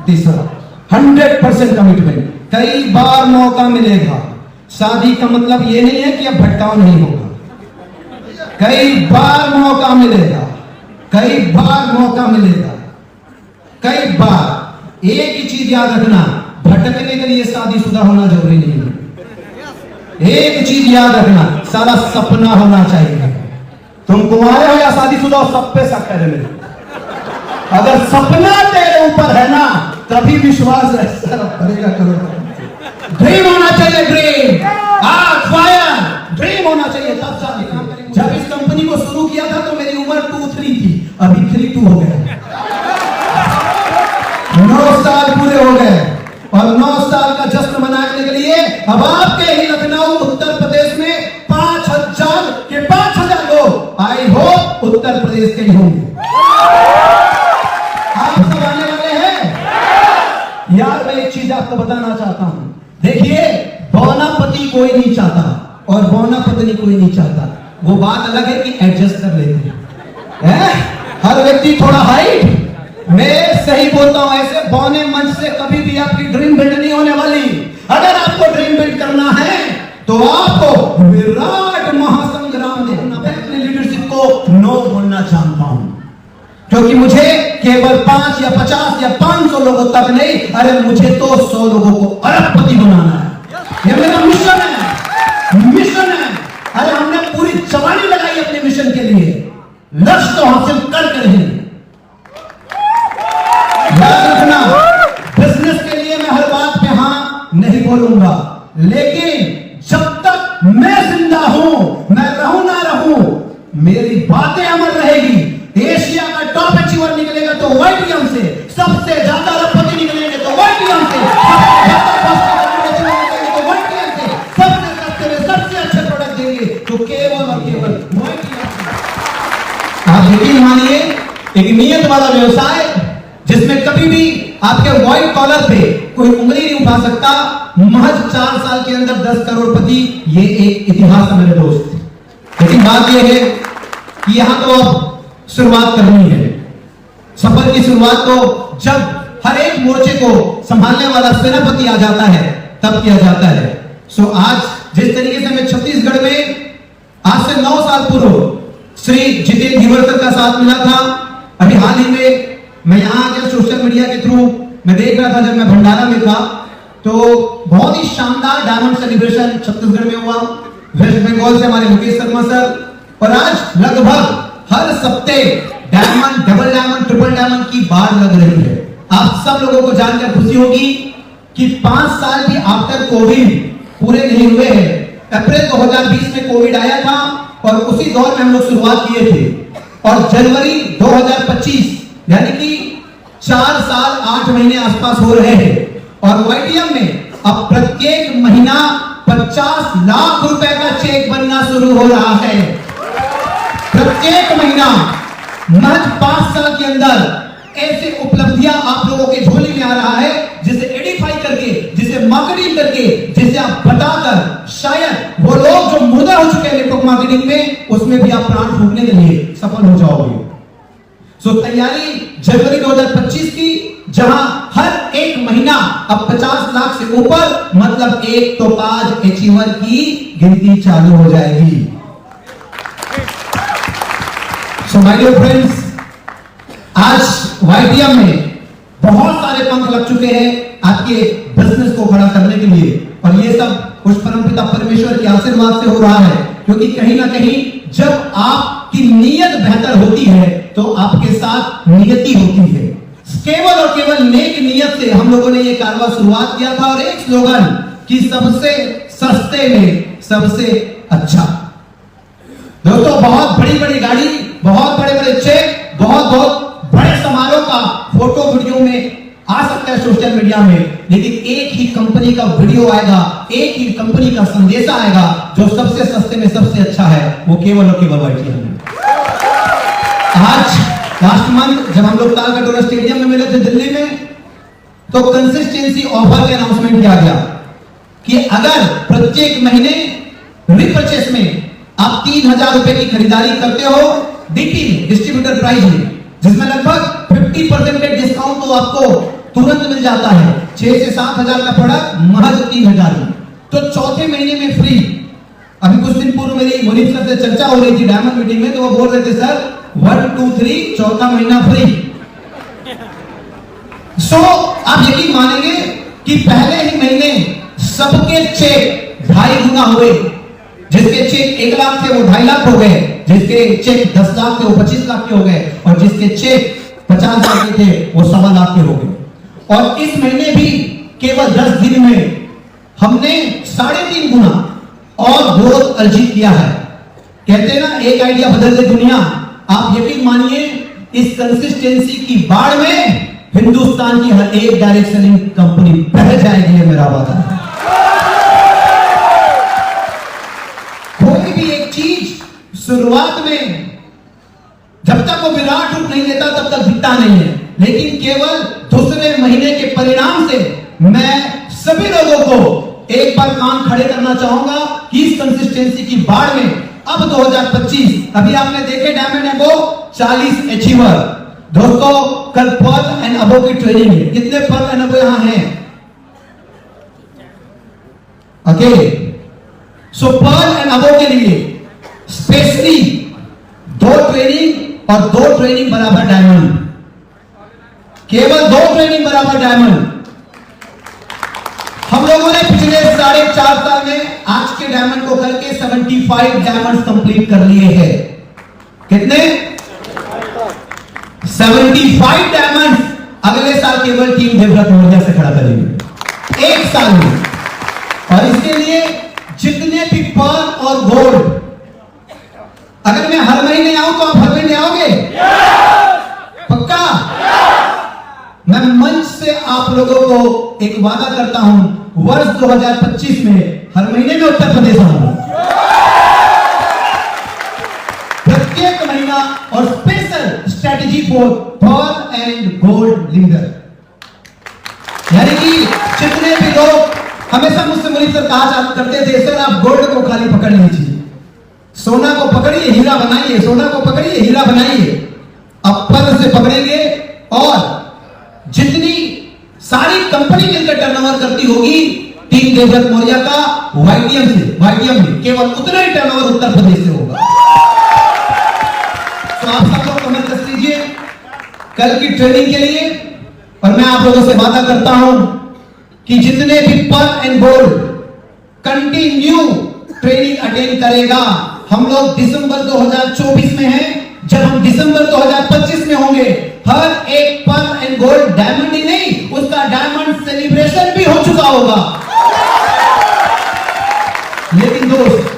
तीसरा 100% कमिटमेंट। कई बार मौका मिलेगा, शादी का मतलब ये नहीं है कि अब भटकाव नहीं होगा, कई बार मौका मिलेगा, कई बार मौका मिलेगा, कई बार। एक ही चीज याद रखना, भटकने के लिए शादीशुदा होना जरूरी नहीं है। एक चीज याद रखना, सारा सपना होना चाहिए। तुम कुंवारे हो या शादीशुदा हो, सब पे शक है मेरे। अगर सपना तेरे ऊपर है ना, तभी विश्वास है, करेगा करो। ड्रीम होना चाहिए, ड्रीम, आग फायर, ड्रीम होना चाहिए, तब शादी करेंगे। जब इस कंपनी को शुरू किया था तो मेरी उम्र 2-3 थी, अभी 3-2 हो गया। 9 साल पूरे हो गए और 9 साल का जश्न मनाने के लिए अब आपके ही लखनऊ उत्तर प्रदेश में 5,000 लोग, आई होप उत्तर प्रदेश के ही होंगे। आप सब आने वाले हैं यार। मैं एक चीज आपको बताना चाहता हूं, देखिए बौना पति कोई नहीं चाहता और बौना पत्नी कोई नहीं चाहता। वो बात अलग है कि एडजस्ट कर लेते हैं। हर व्यक्ति थोड़ा हाइट, मैं सही बोलता हूं, ऐसे बौने मंच से कभी भी आपकी ड्रीम बिल्ड नहीं होने वाली। अगर आपको ड्रीम बिल्ड करना है तो आपको विराट महासंग्राम में अपने लीडरशिप को नो बोलना चाहता हूं, क्योंकि मुझे केवल 5 या 50 या 500 लोगों तक नहीं, अरे मुझे तो 100 लोगों को अरबपति बनाना है। ये मेरा मिशन है, मिशन है। अरे हमने पूरी जवानी लगाई अपने मिशन के लिए, लक्ष्य तो हासिल कर रहे हैं। याद रखना, बिजनेस के लिए मैं हर बात पे हां नहीं बोलूंगा, लेकिन जब तक मैं जिंदा हूं, मैं रहूं ना रहूं, मेरी बातें अमर रहेगी। एशिया का टॉप अचीवर निकलेगा तो वाईटीएम से, सबसे ज्यादा अरबपति निकलेंगे तो वाईटीएम से, सबसे सस्ते में सबसे अच्छे प्रोडक्ट देंगे तो केवल और केवल वाईटीएम से। आप यकीन मानिए, एक नियत वाला व्यवसाय जिसमें कभी भी आपके व्हाइट कॉलर पे कोई उंगली नहीं उठा सकता, महज 4 साल के अंदर 10 करोड़पति, ये एक इतिहास है मेरे दोस्त। लेकिन बात यह है कि यहां तो अब शुरुआत करनी है। सफर की शुरुआत तो जब हर एक मोर्चे को संभालने वाला सेनापति आ जाता है तब किया जाता है। सो आज जिस तरीके से मैं छत्तीसगढ़ में आज से 9 साल पूर्व श्री जितेंद्र हिवरकर का साथ मिला था, अभी हाल ही में मैं यहां आकर सोशल मीडिया के थ्रू मैं देख रहा था, जब मैं भंडारा में था तो बहुत ही शानदार डायमंड सेलिब्रेशन छत्तीसगढ़ में हुआ। वेस्ट बंगाल से हमारे मुकेश शर्मा सर, और आज लगभग हर सप्ते diamond, double diamond, triple diamond की बाढ़ लग रही है। आप सब लोगों को जानकर खुशी होगी कि 5 साल भी आफ्टर कोविड पूरे नहीं हुए हैं। अप्रैल 2020 में कोविड आया था और उसी दौर में हम लोग शुरुआत किए थे, और जनवरी 2025 यानी कि 4 साल 8 महीने आसपास हो रहे हैं। और वाईटीएम में अब प्रत्येक महीना 50 लाख रुपए का चेक बनना शुरू हो रहा है। प्रत्येक महीना महज 5 साल के अंदर ऐसे उपलब्धियां आप लोगों के झोली में आ रहा है, जिसे एडिफाई करके, जिसे मार्केटिंग करके, जिसे आप बताकर शायद वो लोग जो मुर्दा हो चुके हैं नेटवर्क मार्केटिंग में, उसमें भी आप प्राण फूंकने के लिए सफल हो जाओगे। सो तैयारी जनवरी 2025 की, जहां हर एक महीना अब 50 लाख से ऊपर, मतलब एक तो आज अचीवर की गिनती चालू हो जाएगी। सो माय डियर फ्रेंड्स, आज वाईटीएम में बहुत सारे पंख लग चुके हैं आपके बिजनेस को खड़ा करने के लिए, और ये सब उस परमपिता परमेश्वर के आशीर्वाद से हो रहा है, क्योंकि कहीं ना कहीं जब आपकी नीयत बेहतर होती है तो आपके साथ नियति होती है। केवल और केवल नेक नियत से हम लोगों ने ये कारवा शुरुआत किया था, और एक स्लोगन कि सबसे सस्ते में सबसे अच्छा। दोस्तों, बहुत बड़ी बड़ी गाड़ी, बहुत बड़े बड़े चेक, बहुत बड़े समारोह का फोटो वीडियो में आ सकता है सोशल मीडिया में, लेकिन एक ही कंपनी का वीडियो आएगा, एक ही कंपनी का संदेशा आएगा जो सबसे सस्ते में सबसे अच्छा है, वो केवल और केवल वाईटीएम है। आज लास्ट मंथ जब हम लोग तालकटोरा स्टेडियम में मिले थे दिल्ली में, तो कंसिस्टेंसी ऑफर का अनाउंसमेंट किया गया कि अगर प्रत्येक महीने रिपर्चेस में आप 3000 रुपए की खरीदारी करते हो डीटी में, डिस्ट्रीब्यूटर प्राइस में, जिसमें लगभग 50% डिस्काउंट तो आपको तुरंत मिल जाता है। 6 से 7 हजार का प्रोडक्ट महज 3 हजार में। तो चौथे महीने में फ्री। अभी कुछ दिन पूर्व मेरी मुनीफ सर से चर्चा हो रही थी डायमंड मीटिंग में, तो वो बोल रहे थे सर 1 2 3 चौथा महीना फ्री। आप यकीन मानेंगे कि पहले ही महीने सबके चेक 2.5 गुना हुए। जिसके चेक 1 लाख थे वो 2.5 लाख हो गए, जिसके चेक 10 लाख थे वो 25 लाख के हो गए, और जिसके चेक 50 लाख के थे वो 1.25 लाख के हो गए। और इस महीने भी केवल 10 दिन में हमने 3.5 गुना और ग्रोथ अर्जित किया है। कहते हैं ना, एक आइडिया बदल दे दुनिया। आप यकीन मानिए इस कंसिस्टेंसी की बाढ़ में हिंदुस्तान की हर एक डायरेक्ट सेलिंग कंपनी बह जाएगी, है मेरा वादा। कोई भी एक चीज शुरुआत में जब तक वो विराट रूप नहीं लेता तब तक दिखता नहीं है, लेकिन केवल दूसरे महीने के परिणाम से मैं सभी लोगों को एक बार कान खड़े करना चाहूंगा कि इस कंसिस्टेंसी की बाढ़ में अब 2025 अभी आपने देखे डायमंड एबो 40 अचीवर। दोस्तों कल पर्ल एंड अबो की ट्रेनिंग है। कितने पर्ल एंड अबो यहां हैं? Okay, so Perl and above के लिए स्पेशली 2 ट्रेनिंग और 2 ट्रेनिंग बराबर डायमंड। केवल 2 ट्रेनिंग बराबर डायमंड। हम लोगों ने पिछले 4.5 साल में आज के डायमंड को करके 75 डायमंड कंप्लीट कर लिए हैं। कितने? 75 डायमंड अगले साल केवल टीम डेवलप मोर्चा से खड़ा करेंगे 1 साल में। और इसके लिए जितने भी पर्ल और गोल्ड, अगर मैं हर महीने आऊं तो आप हर महीने आओगे? पक्का? मैं मंच से आप लोगों को एक वादा करता हूं, वर्ष 2025 में हर महीने में उत्तर प्रदेश आऊंगा, प्रत्येक महीना। और special strategy for Perl and gold leader, यानी कि जितने भी लोग हमेशा मुझसे मुनीफ सर कहा करते थे, सर आप गोल्ड को खाली पकड़ लीजिए, सोना को पकड़िए हीरा बनाइए, सोना को पकड़िए हीरा बनाइए। अब पर्ल से पकड़ेंगे और जितनी सारी कंपनी मिलकर टर्नओवर करती होगी टीम डेवलप मोरिया का वाईटीएम में केवल उतना ही टर्नओवर उत्तर प्रदेश से होगा। तो आप सब लोग कमेंट कर लीजिए कल की ट्रेनिंग के लिए। और मैं आप लोगों से वादा करता हूं कि जितने भी Perl and gold continue training attend करेगा, हम लोग दिसंबर 2024 में हैं, जब हम दिसंबर 2025 में होंगे, हर एक पर्ल एंड गोल्ड डायमंड ही नहीं, उसका डायमंड सेलिब्रेशन भी हो चुका होगा। लेकिन दोस्त,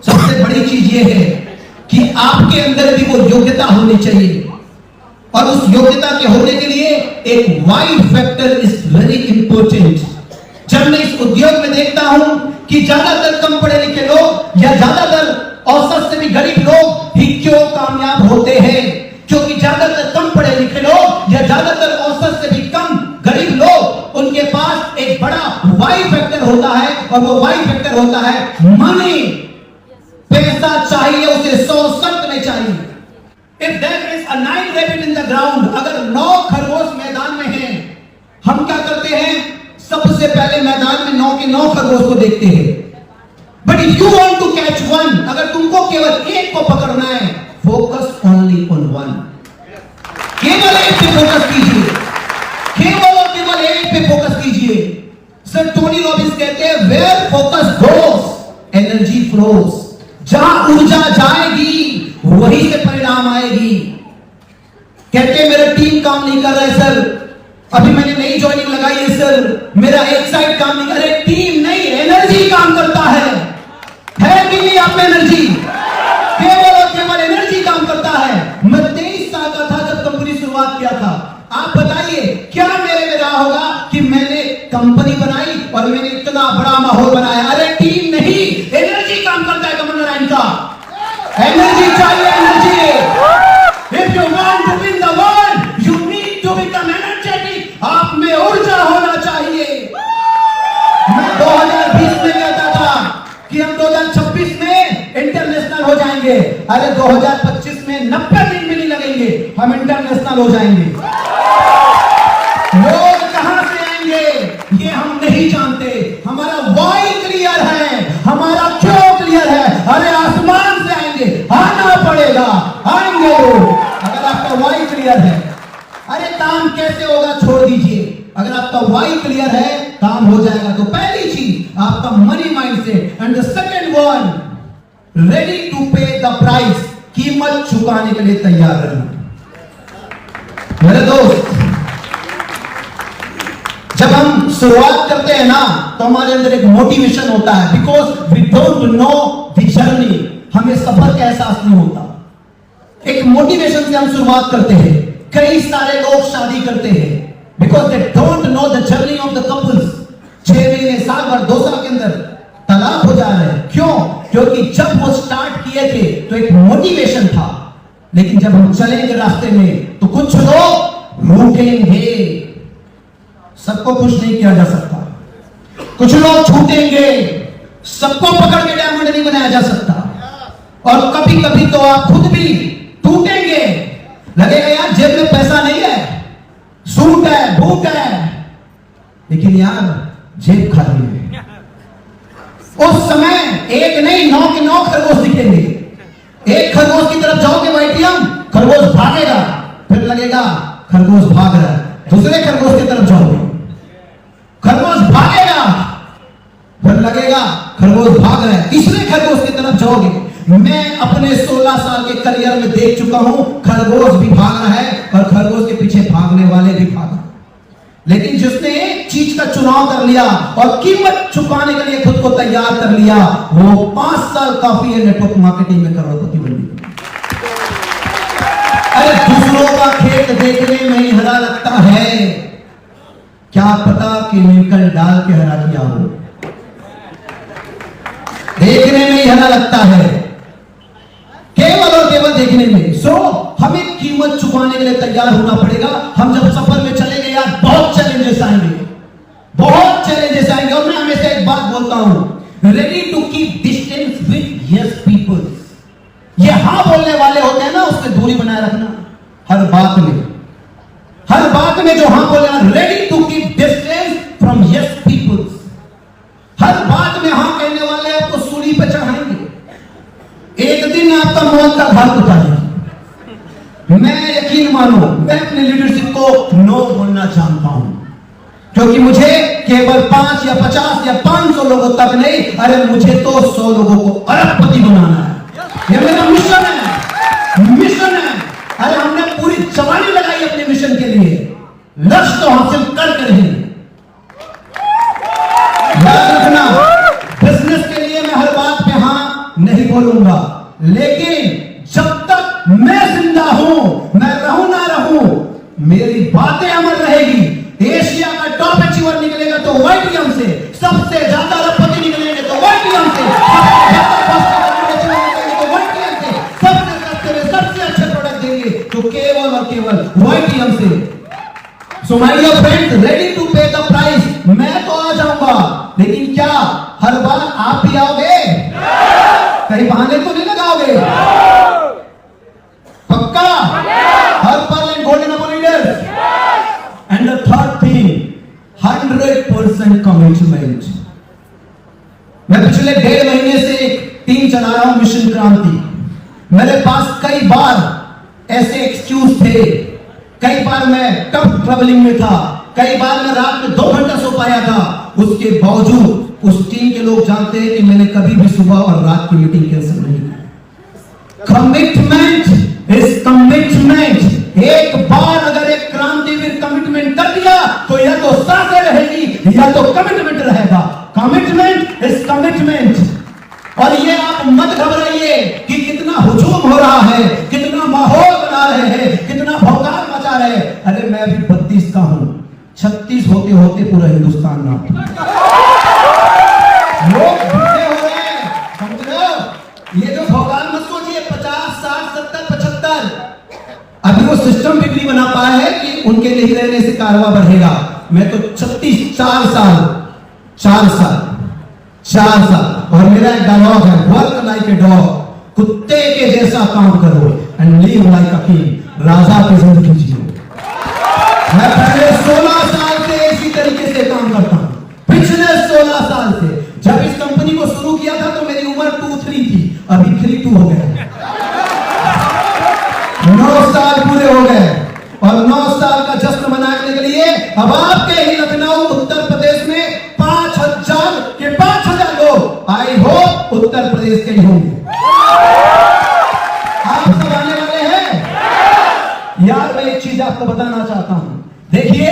सबसे बड़ी चीज यह है कि आपके अंदर भी वो योग्यता होनी चाहिए, और उस योग्यता के होने के लिए एक why factor is very important. जब मैं इस उद्योग में देखता हूं कि ज्यादातर कम पढ़े लिखे लोग या ज्यादातर औसत से भी गरीब लोग ही क्यों कामयाब होते हैं, क्योंकि ज्यादातर कम पढ़े लिखे लोग या ज्यादातर औसत से भी कम गरीब लोग, उनके पास एक बड़ा वाई फैक्टर होता है, और वो वाई फैक्टर होता है मनी। पैसा चाहिए उसे 100 शर्त में चाहिए। If there is a 9 rabbit in the ground, अगर 9 खरगोश मैदान में हैं, हम क्या करते हैं? सबसे पहले मैदान में 9 के 9 खरगोश को देखते हैं। But if you want to catch one, अगर तुमको केवल एक को पकड़ना है, फोकस ओनली ऑन वन। केवल एक पे फोकस कीजिए, केवल और केवल एक पे फोकस कीजिए। सर टोनी रॉबिन्स कहते हैं, where focus goes energy flows. जहां ऊर्जा जाएगी वहीं से परिणाम आएगी। कहते हैं मेरा टीम काम नहीं कर रहा है सर, अभी मैंने नई ज्वाइनिंग लगाई है सर, मेरा एक साइड काम नहीं कर रहा है। टीम नहीं, एनर्जी काम करता है कि नहीं? आप में एनर्जी, केवल और केवल एनर्जी काम करता है। मैं 23 साल का था जब कंपनी शुरुआत किया था। आप बताइए क्या मेरे में रहा होगा कि मैंने कंपनी बनाई और मैंने इतना बड़ा माहौल बनाया? अरे टीम नहीं, एनर्जी काम करता है कमल नारायण का। एनर्जी चाहिए, energy. If you want to win the world, you need to become energetic. आप में ऊर्जा होना चाहिए। मैं 2020 में कहता था कि हम 2026 में इंटरनेशनल हो जाएंगे। अरे 2025 में 90 दिन भी नहीं लगेंगे, हम इंटरनेशनल हो जाएंगे। लोग कहां से आएंगे ये हम नहीं जानते, हमारा वाई क्लियर है, हमारा क्यों क्लियर है। अरे आसमान से आएंगे, आना पड़ेगा, आएंगे लोग अगर आपका वाई क्लियर है। अरे काम कैसे होगा छोड़ दीजिए, अगर आपका वाई क्लियर है काम हो जाएगा। तो पहली चीज आपका money mindset, and the second one ready to pay the price, कीमत चुकाने के लिए तैयार रहना। मेरे दोस्त, जब हम शुरुआत करते हैं ना तो हमारे अंदर एक मोटिवेशन होता है, because we don't know the journey, हमें सफर का एहसास नहीं होता। एक मोटिवेशन से हम शुरुआत करते हैं। कई सारे लोग शादी करते हैं because they don't know the journey of the couples. 6 महीने, साल भर, 2 साल के अंदर तलाक हो जा रहे हैं। क्यों? क्योंकि जब वो स्टार्ट किए थे तो एक मोटिवेशन था, लेकिन जब हम चलेंगे रास्ते में तो कुछ लोग रुकेंगे। सबको खुश नहीं किया जा सकता, कुछ लोग छूटेंगे, सबको पकड़ के डायमंड नहीं बनाया जा सकता। और कभी कभी तो आप खुद भी टूटेंगे, लगेगा यार जेब में पैसा नहीं है, सूट है, भूख है, लेकिन यार जेब खाली है। उस समय एक नहीं 9 के 9 खरगोश दिखेंगे। एक खरगोश की तरफ जाओगे एटीएम, खरगोश भागेगा, फिर लगेगा खरगोश भाग रहा है। दूसरे खरगोश की तरफ जाओगे, खरगोश भागेगा, फिर लगेगा खरगोश भाग रहा है। तीसरे खरगोश की तरफ जाओगे। मैं अपने 16 साल के करियर में देख चुका हूं, खरगोश भी भाग रहा है और खरगोश के पीछे भागने वाले भी भाग रहे हैं। लेकिन जिसने एक चीज का चुनाव कर लिया और कीमत चुकाने के लिए खुद को तैयार कर लिया, वो 5 साल काफी है नेटवर्क मार्केटिंग में करोड़पति बनने। अरे दूसरों का खेत देखने में ही हरा लगता है, क्या पता केमिकल डाल के हरा किया हो। देखने में ही हरा लगता है, केवल और केवल देखने में। सो हमें कीमत चुकाने के लिए तैयार होना पड़ेगा। हम जब सफर में चलेंगे यार, बहुत चैलेंजेस आएंगे, बहुत चैलेंजेस आएंगे। और मैं हमेशा एक बात बोलता हूं, ready to keep distance with yes people. ये हाँ बोलने वाले होते हैं ना, उससे दूरी बनाए रखना हर बात में। हर बात में जो हाँ बोले, ready to keep distance from yes people. हर बात में हाँ कहने वाले आपको सूली पे चढ़ाएंगे, एक दिन आपका मौत का घाट उतारेंगे। मैं यकीन मानो, मैं अपने लीडरशिप को नो बोलना जानता हूं, क्योंकि मुझे केवल 5 या 50 या 500 लोगों तक नहीं, अरे मुझे तो 100 लोगों को अरबपति बनाना है। यह मेरा मिशन है, मिशन है। अरे हमने पूरी जवानी लगाई अपने मिशन के लिए, लक्ष्य तो हासिल कर रहेंगे। याद रखना, बिजनेस के लिए मैं हर बात पे हां नहीं बोलूंगा, लेकिन जब तक मैं जिंदा हूं, मैं रहूं ना रहूं, मेरी बातें अमर रहेगी। एशिया का टॉप अचीवर निकलेगा तो वाईटीएम से, सबसे ज्यादा अरबपति निकलेंगे तो वाईटीएम से, सबसे सस्ते में सबसे अच्छे प्रोडक्ट देंगे तो केवल और केवल वाईटीएम से। So my dear friends, ready to pay the price. मैं तो आ जाऊंगा, लेकिन क्या हर बार आप भी आओगे? कहीं बहाने तो नहीं लगाओगे? पक्का? Her pearl and golden upon leaders. And the third thing, 100% commitment. मैं पिछले 1.5 महीने से एक टीम चला रहा हूं, मिशन क्रांति। मेरे पास कई बार ऐसे एक्सक्यूज थे, कई बार मैं टफ ट्रबलिंग में था, कई बार मैं रात में 2 घंटा सो पाया था। उसके बावजूद उस टीम के लोग जानते हैं कि मैंने कभी भी सुबह और रात की मीटिंग कैंसिल नहीं की। Commitment is commitment. एक बार अगर एक क्रांतिवीर कमिटमेंट कर दिया तो या तो सांसें रहेगी या तो कमिटमेंट रहेगा। Commitment is commitment. और ये आप मत घबराइए कि कितना हुजूम हो रहा है, कितना माहौल बना रहे हैं, कितना भौकाल मचा रहे हैं। अरे मैं अभी 32 का हूं, 36 होते होते पूरा हिंदुस्तान ना लोग भूखे हो रहे हैं। समझ लो, ये जो भौकाल मत सोचिए 50, 60, 70, 75। अभी वो सिस्टम बिगड़ी बना पाया है कि उनके नहीं रहने से कारवा बढ़ेगा। मैं तो 36, 4 साल। और मेरा एक डायलॉग है, वर्क लाइक ए डॉग, कुत्ते के जैसा काम करो and live like a king, राजा की जिंदगी जियो। मैं पहले 16 शुरू हो गया। 9 साल पूरे हो गए और 9 साल का जश्न मनाने के लिए अब आपके ही लखनऊ उत्तर प्रदेश में 5,000 लोग आई होप उत्तर प्रदेश के ही होंगे। आप सब आने वाले हैं यार। मैं एक चीज आपको बताना चाहता हूं, देखिए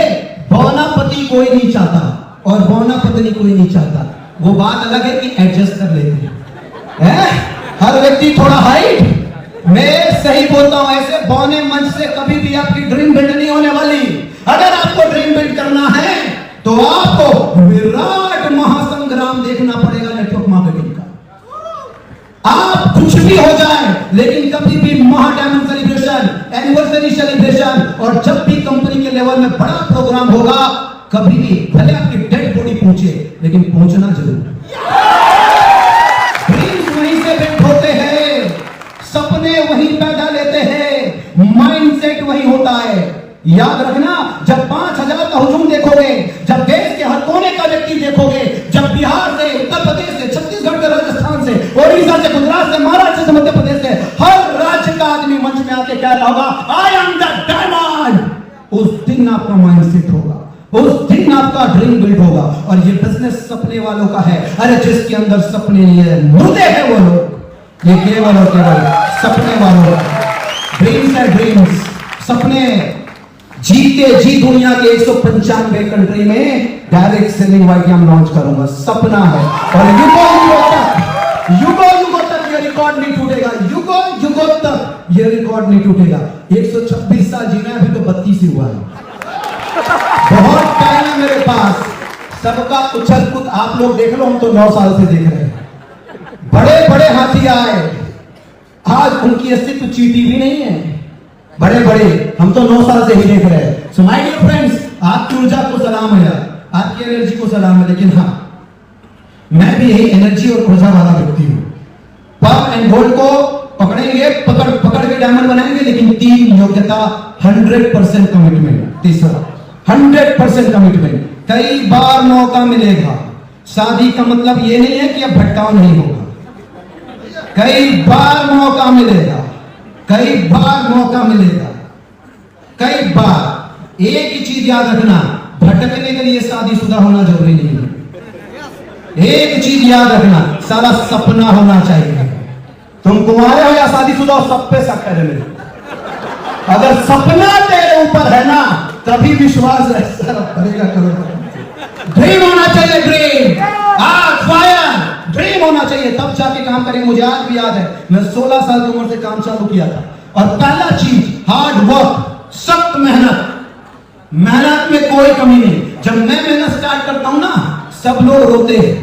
बौना पति कोई नहीं चाहता और बौना पत्नी कोई नहीं चाहता। वो बात अलग है कि एडजस्ट कर लेते हैं। हर व्यक्ति थोड़ा हाइट, मैं सही बोलता हूं, ऐसे बौने मंच से कभी भी आपकी ड्रीम बिल्ड नहीं होने वाली। अगर आपको ड्रीम बिल्ड करना है तो आपको विराट महासंग्राम देखना पड़ेगा नेटवर्क मार्केटिंग का। आप कुछ भी हो जाए लेकिन कभी भी महा डायमंड सेलिब्रेशन, एनिवर्सरी सेलिब्रेशन और जब भी कंपनी के लेवल में बड़ा प्रोग्राम होगा, कभी भी भले आपकी डेड बॉडी पहुंचे लेकिन पहुंचना जरूर। ड्रीम्स वहीं से बिल्ड होते हैं, सपने वहीं पैदा लेते हैं, माइंडसेट वहीं होता है। याद रखना, जब 5,000 का हुजूम देखोगे, जब देश के हर कोने का व्यक्ति देखोगे, जब बिहार से, उत्तर प्रदेश से, छत्तीसगढ़ से, राजस्थान से, ओडिशा से, गुजरात से, महाराष्ट्र से, मध्य प्रदेश से, हर राज्य का आदमी मंच में आके कह रहा होगा आई एम द डायमंड, उस दिन आपका माइंडसेट होगा, उस दिन आपका ड्रीम बिल्ड होगा। और ये बिजनेस सपने वालों का है। अरे जिसके अंदर सपने नहीं है, मुर्दे हैं वो लोग। ये केवल और केवल सपने वालों का ड्रीम्स है, ड्रीम्स, सपने। जीते जी दुनिया के 195 कंट्री में डायरेक्ट सेलिंग वाईटीएम लॉन्च करूंगा, सपना है। और युगों तक ये रिकॉर्ड नहीं टूटेगा, युगों तक ये रिकॉर्ड नहीं टूटेगा। 126 साल जीना है, अभी तो 32 ही हुआ है। बहुत टाइम है मेरे पास। सबका उछल कूद आप लोग देख लो, हम तो 9 साल से देख रहे हैं। बड़े बड़े हाथी आए, आज उनकी अस्तित्व चीटी भी नहीं है। बड़े बड़े हम तो 9 साल से ही देख रहे हैं। सो माय डियर फ्रेंड्स, आपकी ऊर्जा को सलाम है, आपकी एनर्जी को सलाम है। लेकिन हाँ, मैं भी यही एनर्जी और ऊर्जा वाला व्यक्ति हूं। पर्ल एंड गोल्ड को पकड़ेंगे, पकड़ के डायमंड बनाएंगे, लेकिन 3 योग्यता, 100% कमिटमेंट। तीसरा 100% कमिटमेंट। कई बार मौका मिलेगा। शादी का मतलब ये नहीं है कि अब भटकाव नहीं होगा। कई बार मौका मिलेगा, कई बार मौका मिलेगा, कई बार। एक ही चीज याद रखना, भटकने के लिए शादीशुदा होना जरूरी नहीं है। एक चीज याद रखना, सारा सपना होना चाहिए। तुम कुंवारे हो या शादीशुदा हो, सब पे शक है मेरे। अगर सपना तेरे ऊपर है ना, तभी विश्वास है, करेगा करो। ड्रीम होना चाहिए, ड्रीम, आग, फायर, ड्रीम होना चाहिए, तब जाके काम करेंगे। मुझे आज भी याद है, मैं 16 साल की उम्र से काम चालू किया था और पहला चीज हार्ड वर्क, सख्त मेहनत। मेहनत में कोई कमी नहीं। जब मैं मेहनत स्टार्ट करता हूं ना, सब लोग रोते हैं।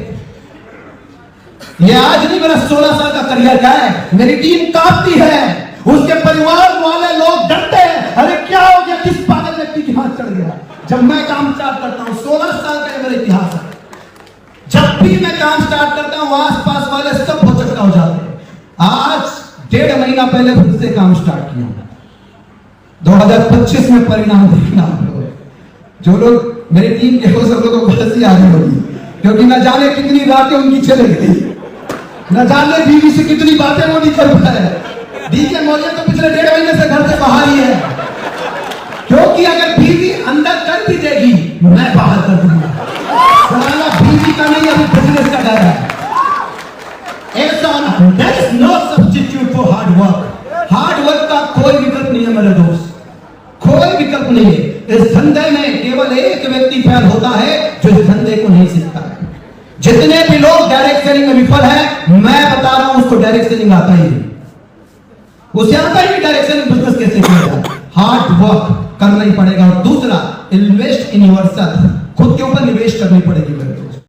ये आज नहीं, मेरा 16 साल का करियर का है। मेरी टीम काफी है, उसके परिवार वाले लोग डरते हैं, अरे क्या हो गया, किस पागल व्यक्ति के हाथ चढ़ गया। जब मैं काम स्टार्ट करता हूं, 16 साल का मेरा इतिहास है। जब भी मैं काम स्टार्ट करता हूं, आसपास वाले सब भौचक्का हो जाते हैं। आज 1.5 महीना पहले फिर से काम स्टार्ट किया। 2025 में परिणाम देखना आप लोग। जो लोग मेरी टीम के हो, सब लोगों को हंसी आ रही होगी, क्योंकि न जाने कितनी रातें उनकी चली गई, न जाने बीवी से कितनी बातें वो नहीं कर पाए। डीके मौर्य तो पिछले 1.5 महीने से घर से बाहर ही है, क्योंकि अगर बीवी अंदर कर भी देगी, मैं बाहर कर दूंगा। सवाल बीवी का नहीं, अभी बिजनेस का डर है। There is no substitute for hard work. Hard work का कोई विकल्प नहीं है मेरे दोस्त, कोई विकल्प नहीं है। इस धंधे में केवल एक व्यक्ति फेल होता है जो इस धंधे को नहीं सीखता है। जितने भी लोग डायरेक्ट सेलिंग में विफल है, मैं बता रहा हूं उसको डायरेक्ट सेलिंग आता ही नहीं। उसे आता ही नहीं डायरेक्ट सेलिंग बिजनेस कैसे किया जाए। हार्ड वर्क करना ही पड़ेगा। और दूसरा, इन्वेस्ट इन योरसेल्फ, खुद के ऊपर निवेश करनी पड़ेगी मेरे दोस्त।